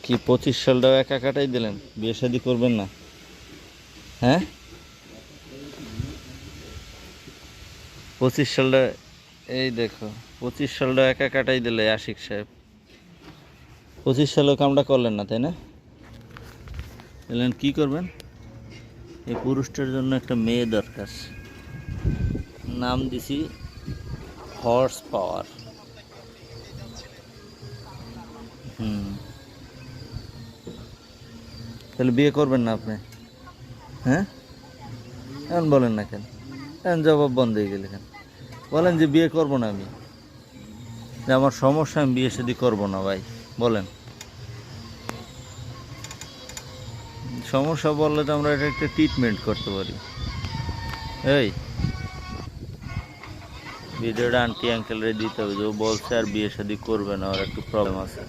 কি 25 সালটাও একা কাটাই দিলেন, বিয়ে শাদী করবেন না? হ্যাঁ, 25 সালটা, এই দেখো 25 সালটা একা কাটাই দিলে আশিক সাহেব। 25 সালেও কামটা করলেন না, তাই না? বললেন কি করবেন? এই পুরুষটার জন্য একটা মেয়ে দরকার, নাম দিছি হর্স পাওয়ার। তাহলে বিয়ে করবেন না আপনি? হ্যাঁ, এখন বলেন না কেন? এখন জবাব বন্ধ হয়ে গেলে কেন? বলেন যে বিয়ে করব না আমি, যে আমার সমস্যা, আমি বিয়ে শাদী করবো না ভাই। বলেন সমস্যা, বললে তো আমরা এটা একটা ট্রিটমেন্ট করতে পারি। এই ভিডিওটা আন্টি আঙ্কেলরে দিতে হবে, যে ও বলছে আর বিয়ে শাদী করবে না, ওর একটু প্রবলেম আছে।